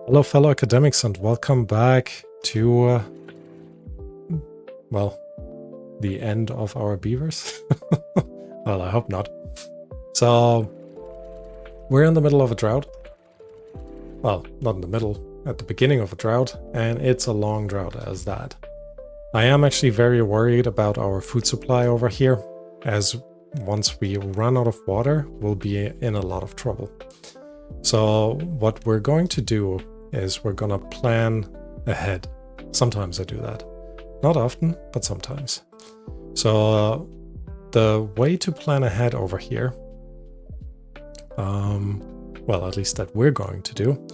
Hello, fellow academics, and welcome back to, well, the end of our beavers. Well, I hope not. So, we're in the middle of a drought. Well, not in the middle, at the beginning of a drought, and it's a long drought as that. I am actually very worried about our food supply over here, as once we run out of water, we'll be in a lot of trouble. So, what we're going to do is we're gonna plan ahead. Sometimes I do that. Not often, but sometimes. So the way to plan ahead over here, well, at least that we're going to do,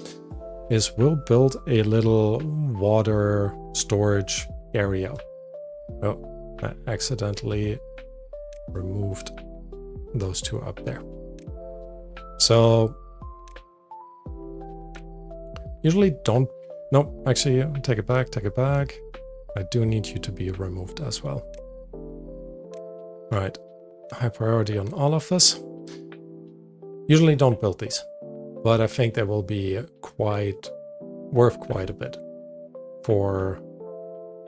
is we'll build a little water storage area. Oh, I accidentally removed those two up there. So usually don't, no, actually, take it back. I do need you to be removed as well. All right, high priority on all of this. Usually don't build these, but I think they will be worth quite a bit for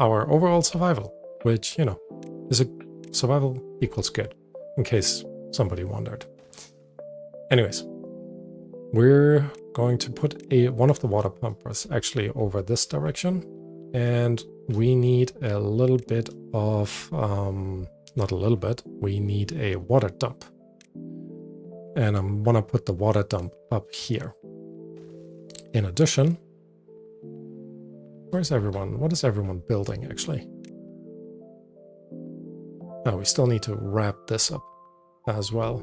our overall survival, which, you know, is a survival equals good, in case somebody wondered. Anyways, we're going to put one of the water pumpers actually over this direction, and we need a little bit of not a little bit, we need a water dump, and I'm gonna put the water dump up here. In addition, where's everyone? What is everyone building actually? Oh, we still need to wrap this up as well.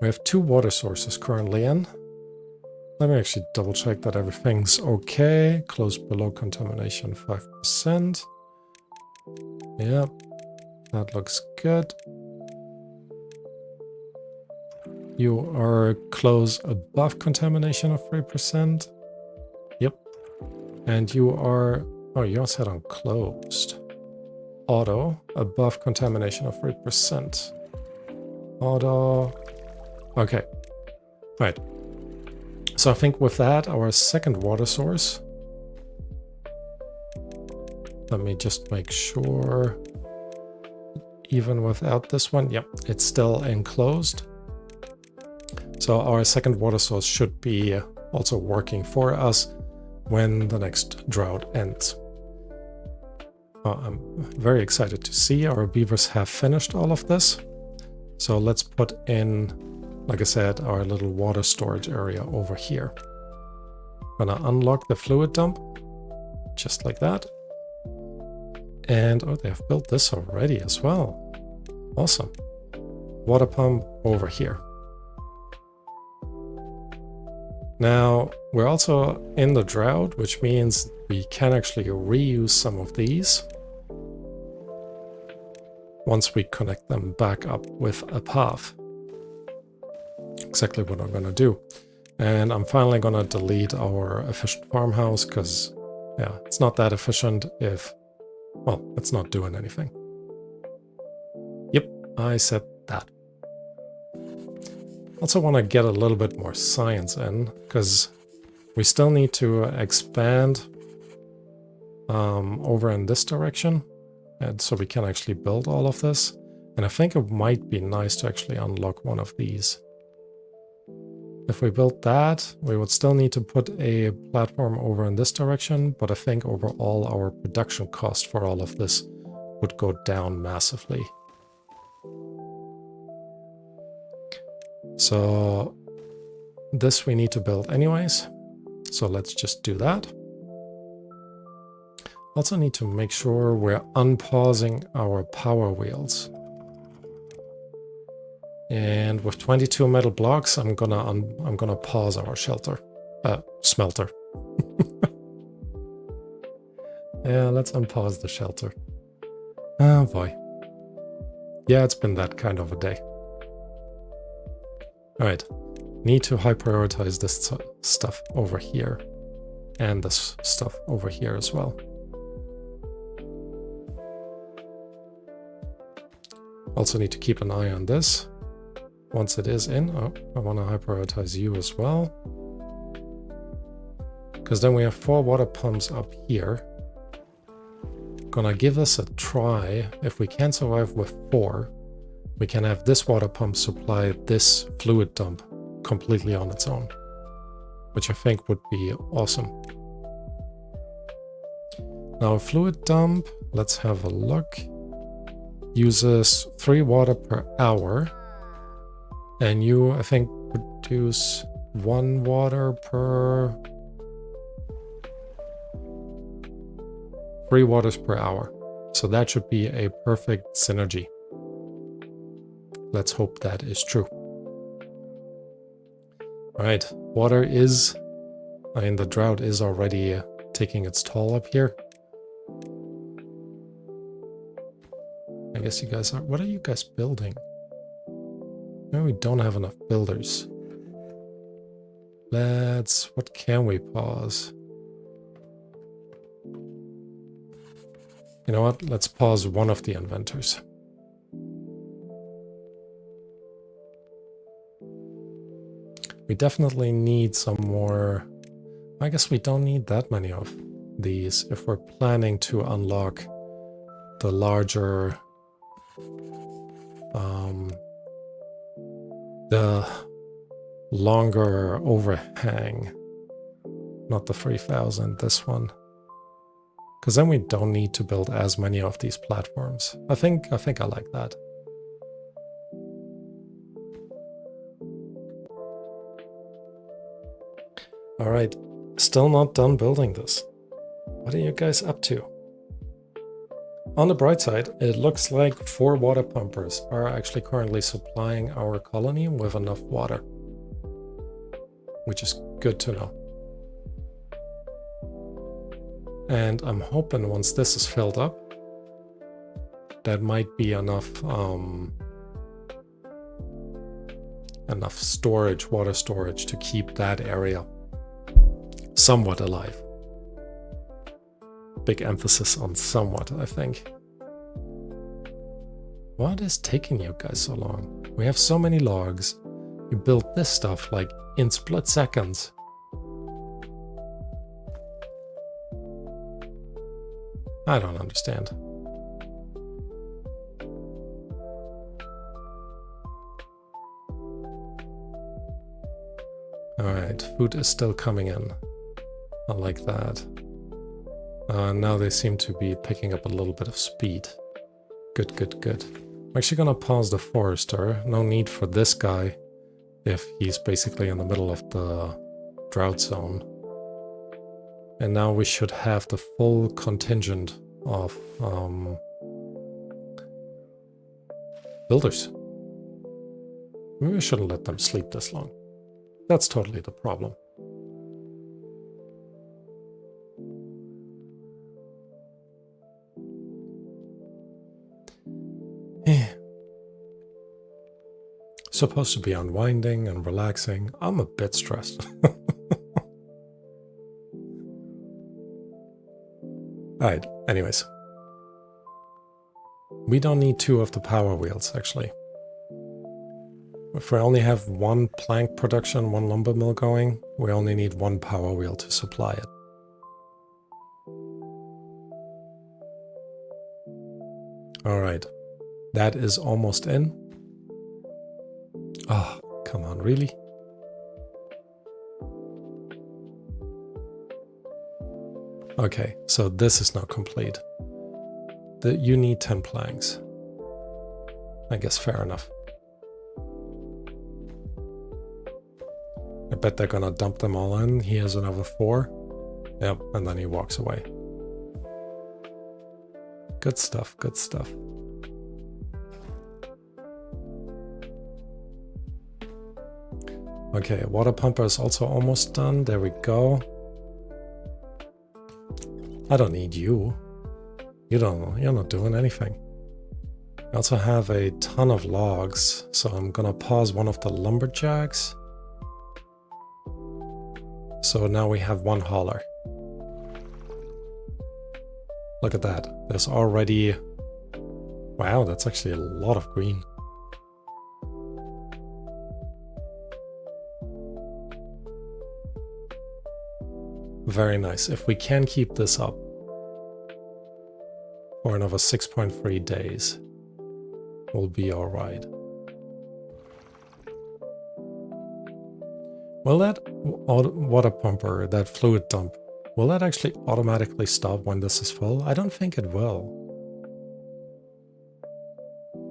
We have 2 water sources currently in. Let me actually double check that everything's okay. Close below contamination 5%. Yep, that looks good. You are close above contamination of 3%. Yep. And you are, oh, you're set on closed. Auto, above contamination of 3%. Auto, okay. Right. So I think with that, our second water source, let me just make sure, even without this one, yep, it's still enclosed. So our second water source should be also working for us when the next drought ends. I'm very excited to see our beavers have finished all of this. So let's put in, like I said, our little water storage area over here. Gonna unlock the fluid dump, just like that. And, oh, they have built this already as well. Awesome. Water pump over here. Now, we're also in the drought, which means we can actually reuse some of these once we connect them back up with a path. Exactly what I'm gonna do. And I'm finally gonna delete our efficient farmhouse because, yeah, it's not that efficient if, well, it's not doing anything. Yep, I said that. Also want to get a little bit more science in because we still need to expand over in this direction, and so we can actually build all of this. And I think it might be nice to actually unlock one of these. If we built that, we would still need to put a platform over in this direction, but I think overall our production cost for all of this would go down massively. So this we need to build anyways, so let's just do that. Also need to make sure we're unpausing our power wheels. And with 22 metal blocks, I'm gonna pause our smelter. Yeah, let's unpause the shelter. Oh boy. Yeah, it's been that kind of a day. All right, need to high prioritize this stuff over here and this stuff over here as well. Also need to keep an eye on this. Once it is in, oh, I want to high prioritize you as well. Because then we have 4 water pumps up here. Gonna give us a try. If we can survive with 4, we can have this water pump supply this fluid dump completely on its own, which I think would be awesome. Now a fluid dump, let's have a look, uses 3 water per hour, and you, I think, produce 1 water per 3 waters per hour. So that should be a perfect synergy. Let's hope that is true. Alright, water is, I mean, the drought is already taking its toll up here. I guess you guys are, what are you guys building? No, we don't have enough builders. What can we pause? You know what, let's pause one of the inventors. We definitely need some more. I guess we don't need that many of these if we're planning to unlock the larger, the longer overhang, not the 3000, this one. Because then we don't need to build as many of these platforms. I think I like that. Alright, still not done building this. What are you guys up to? On the bright side, it looks like 4 water pumpers are actually currently supplying our colony with enough water, which is good to know. And I'm hoping once this is filled up, that might be enough enough storage, water storage, to keep that area somewhat alive. Big emphasis on somewhat, I think. What is taking you guys so long? We have so many logs. You built this stuff like in split seconds. I don't understand. Alright, food is still coming in. I like that. Now they seem to be picking up a little bit of speed. Good, good, good. I'm actually gonna pause the forester. No need for this guy if he's basically in the middle of the drought zone. And now we should have the full contingent of builders. Maybe we shouldn't let them sleep this long. That's totally the problem. Supposed to be unwinding and relaxing. I'm a bit stressed. Alright, anyways. We don't need 2 of the power wheels, actually. If we only have 1 plank production, 1 lumber mill going, we only need 1 power wheel to supply it. Alright, that is almost in. Oh, come on, really? Okay, so this is not complete. You need 10 planks. I guess fair enough. I bet they're gonna dump them all in. He has another 4. Yep, and then he walks away. Good stuff, good stuff. Okay, water pumper is also almost done. There we go. I don't need you. You're not doing anything. I also have a ton of logs, so I'm gonna pause one of the lumberjacks. So now we have 1 hauler. Look at that. There's already... Wow, that's actually a lot of green. Very nice. If we can keep this up for another 6.3 days, we'll be all right. Will that water pumper, that fluid dump, will that actually automatically stop when this is full? I don't think it will.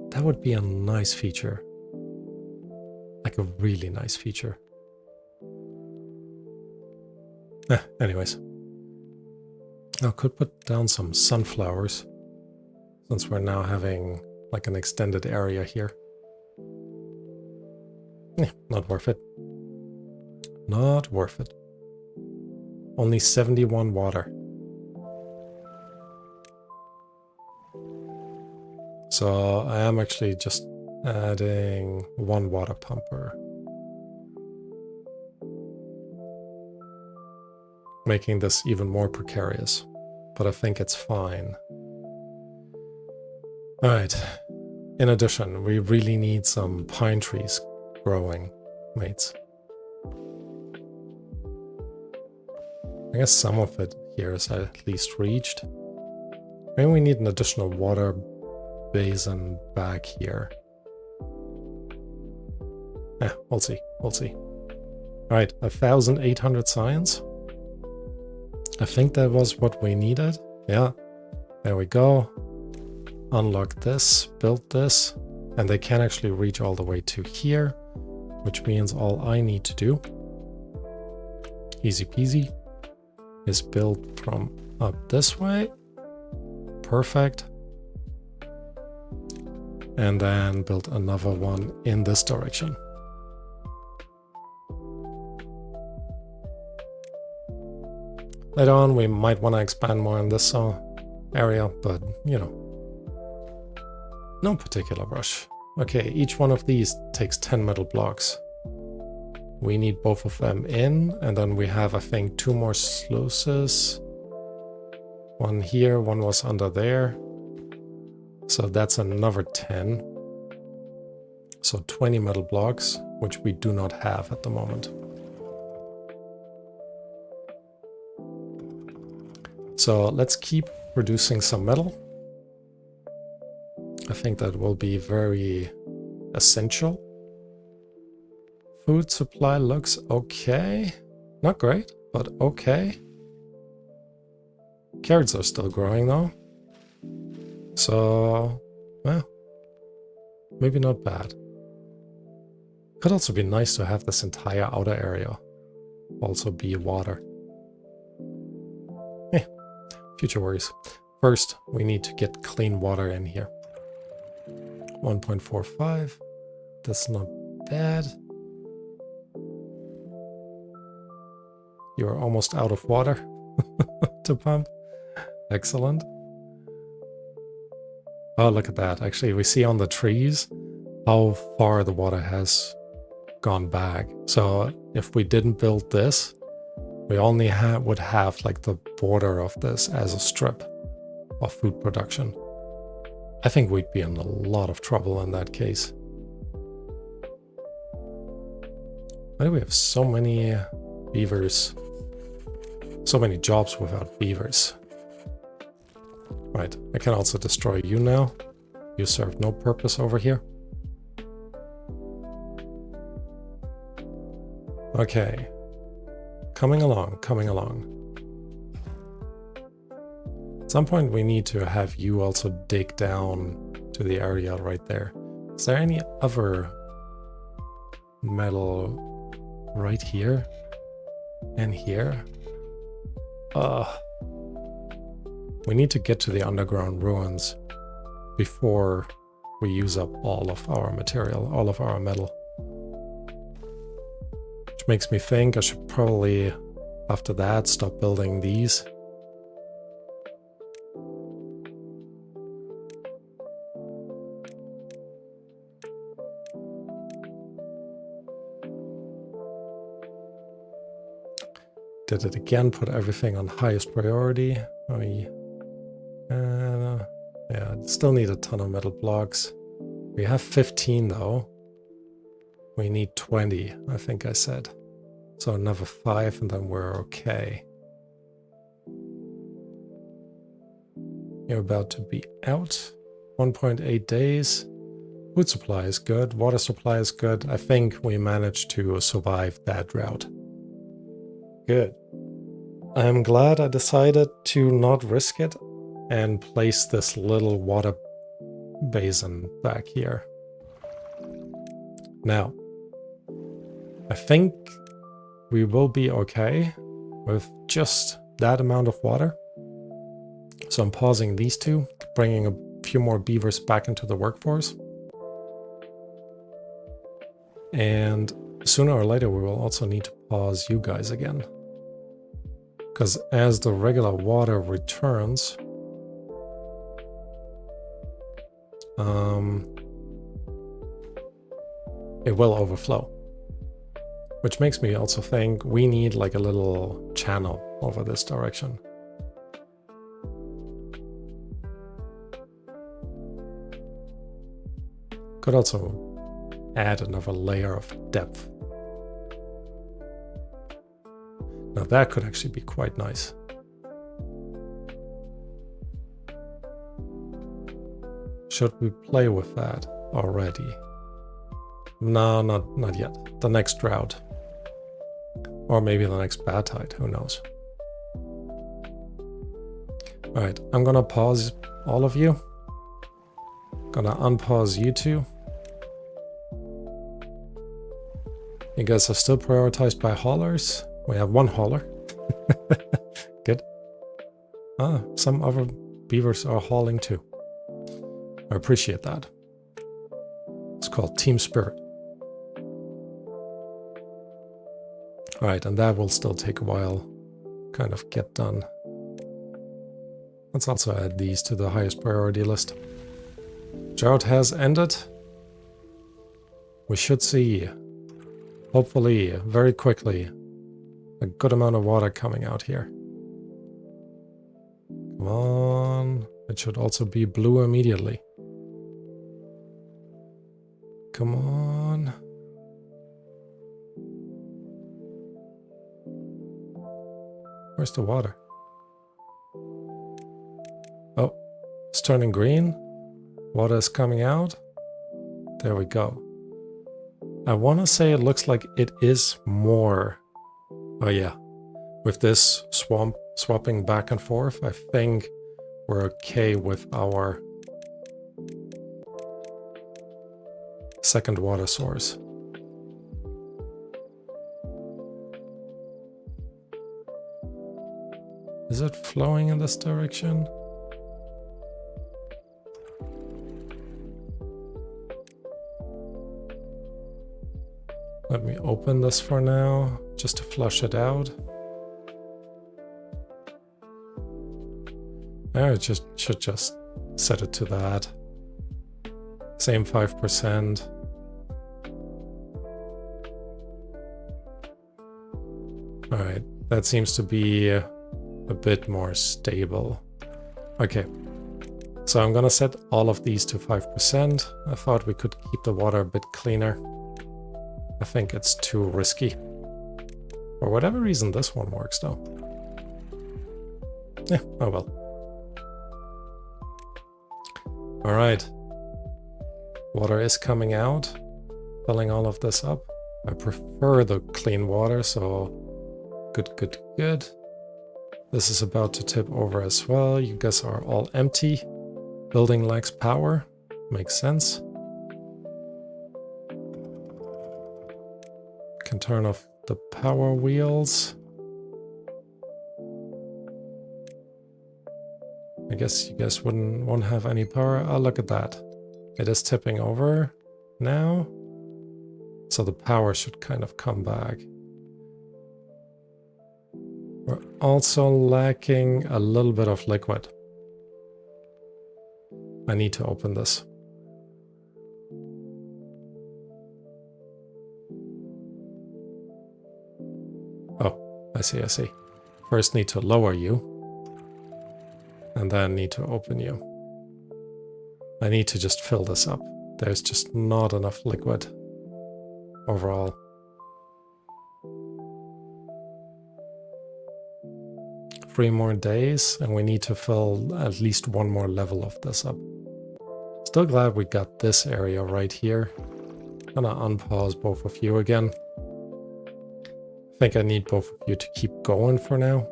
That would be a nice feature. Like a really nice feature. Anyways. I could put down some sunflowers, since we're now having like an extended area here. Not worth it. Not worth it. Only 71 water. So I am actually just adding one water pumper. Making this even more precarious, but I think it's fine. Alright, in addition, we really need some pine trees growing, mates. I guess some of it here is at least reached. Maybe we need an additional water basin back here. We'll see, we'll see. Alright, 1,800 science. I think that was what we needed. Yeah, there we go. Unlock this, build this, and they can actually reach all the way to here, which means all I need to do, easy peasy, is build from up this way. Perfect. And then build another one in this direction. Later on, we might want to expand more in this area, but, you know, no particular rush. Okay, each one of these takes 10 metal blocks. We need both of them in, and then we have, I think, 2 more sluices. One here, one was under there. So that's another 10. So 20 metal blocks, which we do not have at the moment. So let's keep producing some metal. I think that will be very essential. Food supply looks okay. Not great, but okay. Carrots are still growing though. So, well, maybe not bad. Could also be nice to have this entire outer area also be water. Future worries. First, we need to get clean water in here. 1.45. That's not bad. You're almost out of water to pump. Excellent. Oh, look at that. Actually, we see on the trees how far the water has gone back. So if we didn't build this, we only would have like the border of this as a strip of food production. I think we'd be in a lot of trouble in that case. Why do we have so many beavers? So many jobs without beavers. Right, I can also destroy you now. You serve no purpose over here. Okay. Coming along, coming along. At some point we need to have you also dig down to the area right there. Is there any other metal right here and here? We need to get to the underground ruins before we use up all of our material, all of our metal. Which makes me think I should probably, after that, stop building these. Did it again, put everything on highest priority. Yeah, still need a ton of metal blocks. We have 15 though. We need 20, I think I said. So another 5 and then we're okay. You're about to be out. 1.8 days. Food supply is good. Water supply is good. I think we managed to survive that drought. Good. I'm glad I decided to not risk it and place this little water basin back here. Now, I think we will be okay with just that amount of water. So I'm pausing these two, bringing a few more beavers back into the workforce. And sooner or later we will also need to pause you guys again. Because as the regular water returns, it will overflow. Which makes me also think we need like a little channel over this direction. Could also add another layer of depth. Now that could actually be quite nice. Should we play with that already? No, not yet. The next drought. Or maybe the next bad tide, who knows. Alright, I'm gonna pause all of you. Gonna unpause you two. You guys are still prioritized by haulers. We have one hauler. Good. Ah, some other beavers are hauling too. I appreciate that. It's called team spirit. Alright, and that will still take a while kind of get done. Let's also add these to the highest priority list. Drought has ended. We should see, hopefully, very quickly, a good amount of water coming out here. Come on. It should also be blue immediately. Come on. Where's the water? Oh, it's turning green. Water is coming out. There we go. I want to say it looks like it is more. Oh yeah. With this swamp swapping back and forth, I think we're okay with our second water source. Is it flowing in this direction? Let me open this for now, just to flush it out. I should just set it to that. Same 5%. Alright, that seems to be a bit more stable. Okay, so I'm gonna set all of these to 5%. I thought we could keep the water a bit cleaner. I think it's too risky. For whatever reason, this one works though. Yeah, oh well. Alright. Water is coming out, filling all of this up. I prefer the clean water, so good. This is about to tip over as well. You guys are all empty. Building lacks power. Makes sense. Can turn off the power wheels. I guess you guys won't have any power. Oh, look at that. It is tipping over now. So the power should kind of come back. We're also lacking a little bit of liquid. I need to open this. Oh, I see. First need to lower you. And then need to open you. I need to just fill this up. There's just not enough liquid overall. 3 more days, and we need to fill at least 1 more level of this up. Still glad we got this area right here. Gonna unpause both of you again. I think I need both of you to keep going for now.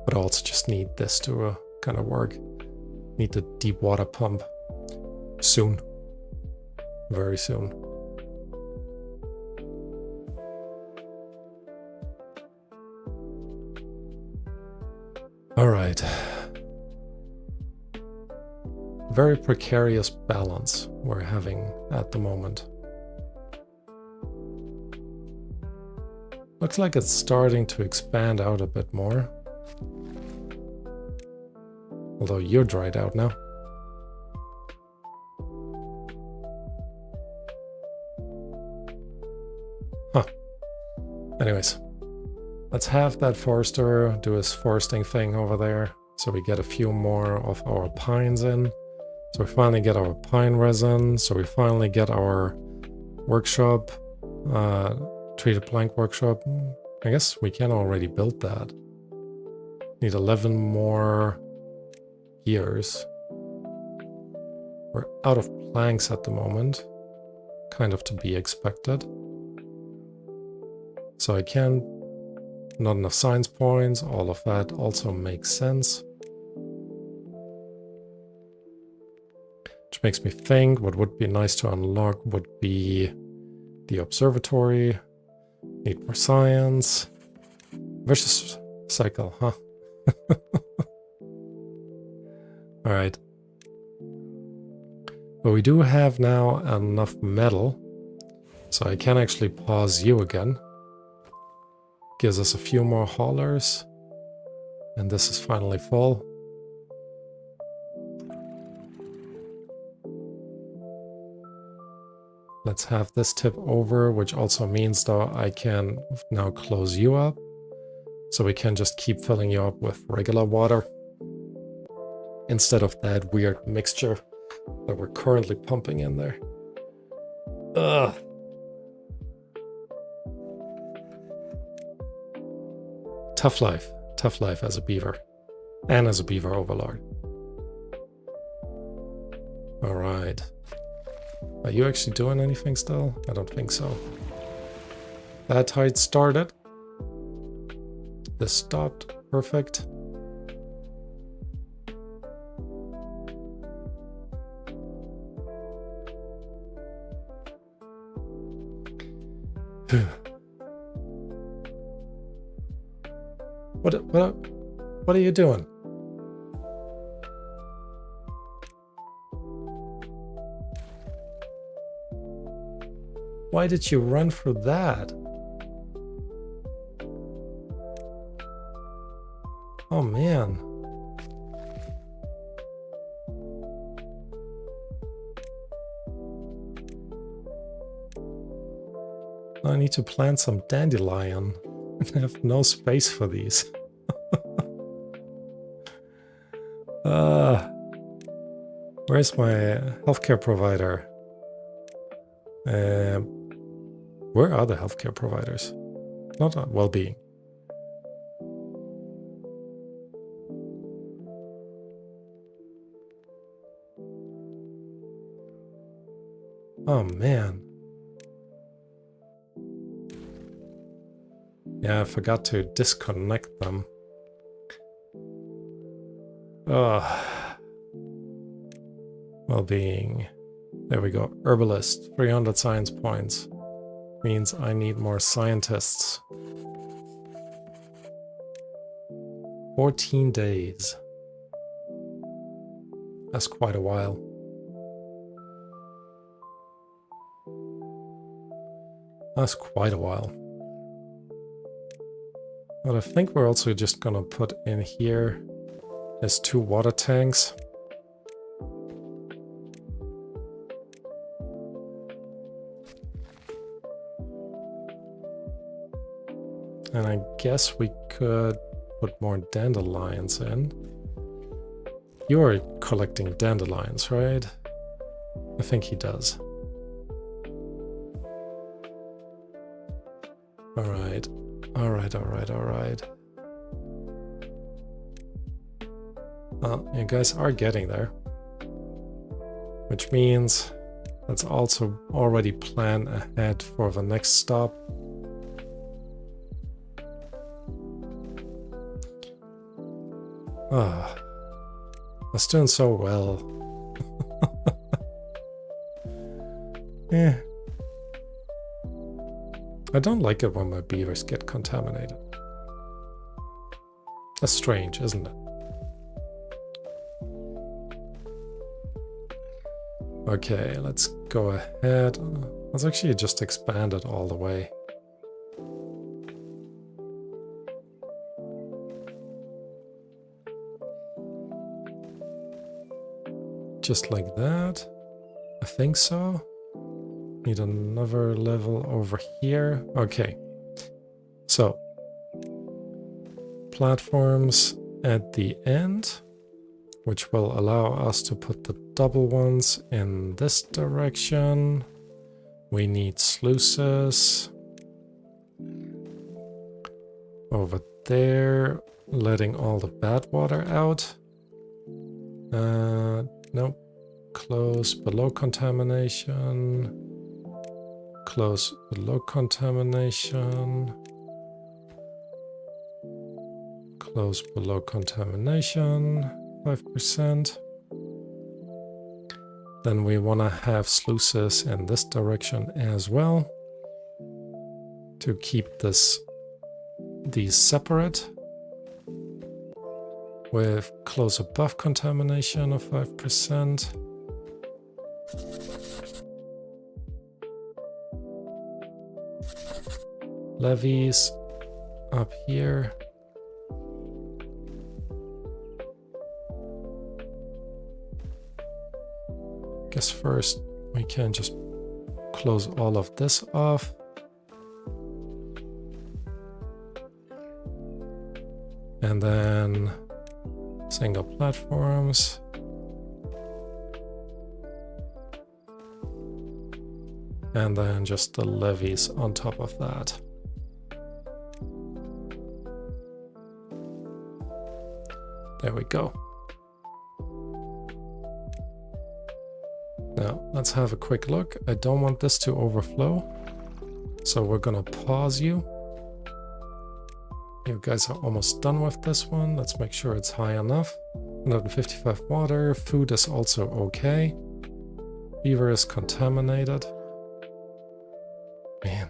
But I also just need this to kind of work. Need the deep water pump soon. Very soon. All right. Very precarious balance we're having at the moment. Looks like it's starting to expand out a bit more. Although you're dried out now. Huh. Anyways. Let's have that forester do his foresting thing over there. So we get a few more of our pines in. So we finally get our pine resin. So we finally get our workshop, treated plank workshop. I guess we can already build that. Need 11 more years. We're out of planks at the moment. Kind of to be expected. So I can, not enough science points, all of that also makes sense. Which makes me think what would be nice to unlock would be the observatory. Need more science. Vicious cycle, huh? Alright. But we do have now enough metal, so I can actually pause you again. Gives us a few more haulers. And this is finally full. Let's have this tip over, which also means though I can now close you up. So we can just keep filling you up with regular water. Instead of that weird mixture that we're currently pumping in there. Ugh. Tough life as a beaver, and as a beaver overlord. All right. Are you actually doing anything still? I don't think so. That tide started. This stopped. Perfect. What are you doing? Why did you run for that? Oh man. I need to plant some dandelion. I have no space for these. Where's my healthcare provider? Where are the healthcare providers? Not well-being. Oh man. Yeah, I forgot to disconnect them. Ugh. Well-being. There we go. Herbalist. 300 science points. Means I need more scientists. 14 days. That's quite a while. That's quite a while. But I think we're also just gonna put in here is 2 water tanks. And I guess we could put more dandelions in. You're collecting dandelions, right? I think he does. Alright. Alright. Well, you guys are getting there. Which means let's also already plan ahead for the next stop. Ah, that's doing so well. Yeah. I don't like it when my beavers get contaminated. That's strange, isn't it? Okay, let's go ahead. Let's actually just expand it all the way. Just like that. I think so. Need another level over here. Okay. So, platforms at the end, which will allow us to put the double ones in this direction. We need sluices over there, letting all the bad water out. Nope. Close below contamination. Close below contamination. Close below contamination. 5%. Then we want to have sluices in this direction as well to keep these separate, with close above contamination of 5%. Levees up here. Guess first we can just close all of this off. And then single platforms. And then just the levees on top of that. There we go. Now, let's have a quick look. I don't want this to overflow, so we're gonna pause you. You guys are almost done with this one. Let's make sure it's high enough. 155 water. Food is also okay. Beaver is contaminated. Man.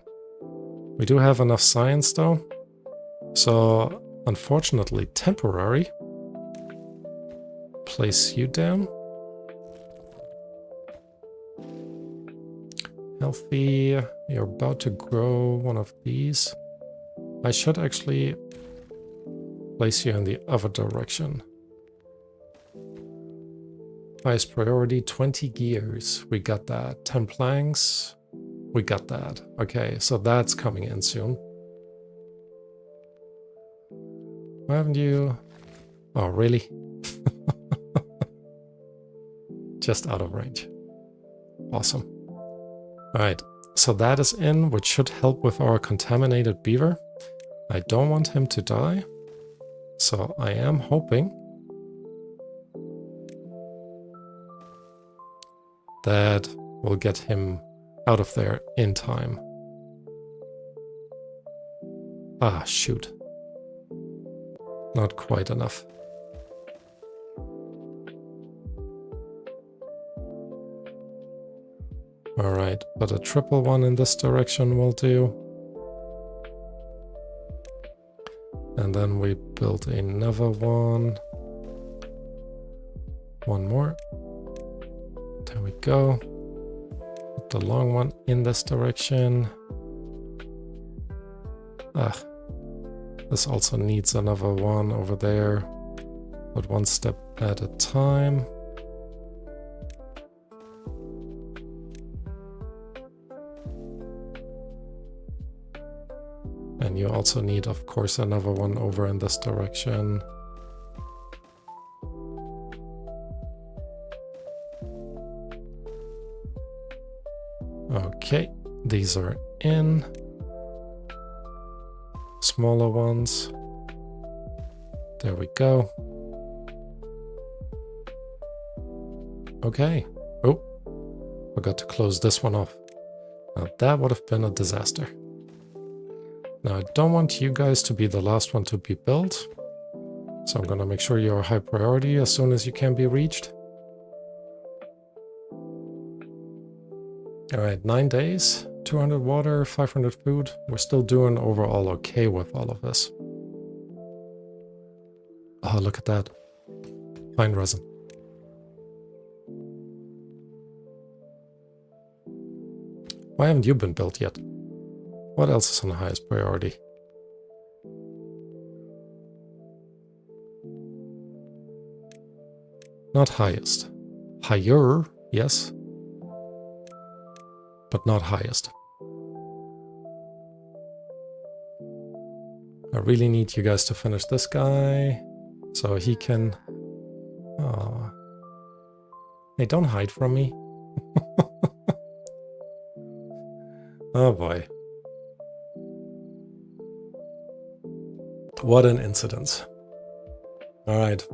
We do have enough science though. So, unfortunately, temporary. Place you down. Healthy. You're about to grow one of these. I should actually place you in the other direction. Highest priority, 20 gears. We got that. 10 planks. We got that. Okay, so that's coming in soon. Why haven't you... Oh, really? Just out of range. Awesome. Alright, so that is in, which should help with our contaminated beaver. I don't want him to die, so I am hoping that we'll get him out of there in time. Ah, shoot. Not quite enough. Alright, but a triple one in this direction will do. And then we build another one. One more. There we go. Put the long one in this direction. Ah, this also needs another one over there, but one step at a time. And you also need, of course, another one over in this direction. Okay, these are in. Smaller ones. There we go. Okay. Oh, forgot to close this one off. Now that would have been a disaster. Now I don't want you guys to be the last one to be built. So I'm gonna make sure you're high priority as soon as you can be reached. Alright, 9 days, 200 water, 500 food. We're still doing overall okay with all of this. Oh, look at that. Fine resin. Why haven't you been built yet? What else is on the highest priority? Not highest. Higher, yes. But not highest. I really need you guys to finish this guy so he can... Oh. Hey, don't hide from me. Oh boy. What an incident. Alright.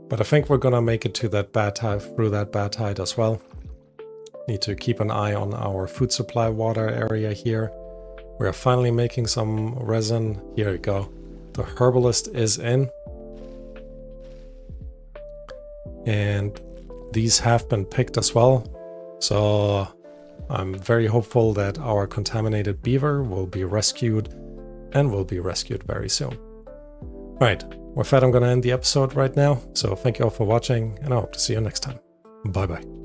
But I think we're gonna make it to that bad tide, through that bad tide as well. Need to keep an eye on our food supply water area here. We are finally making some resin. Here we go. The herbalist is in. And these have been picked as well. So I'm very hopeful that our contaminated beaver will be rescued and will be rescued very soon. Right, with that I'm going to end the episode right now. So thank you all for watching and I hope to see you next time. Bye bye.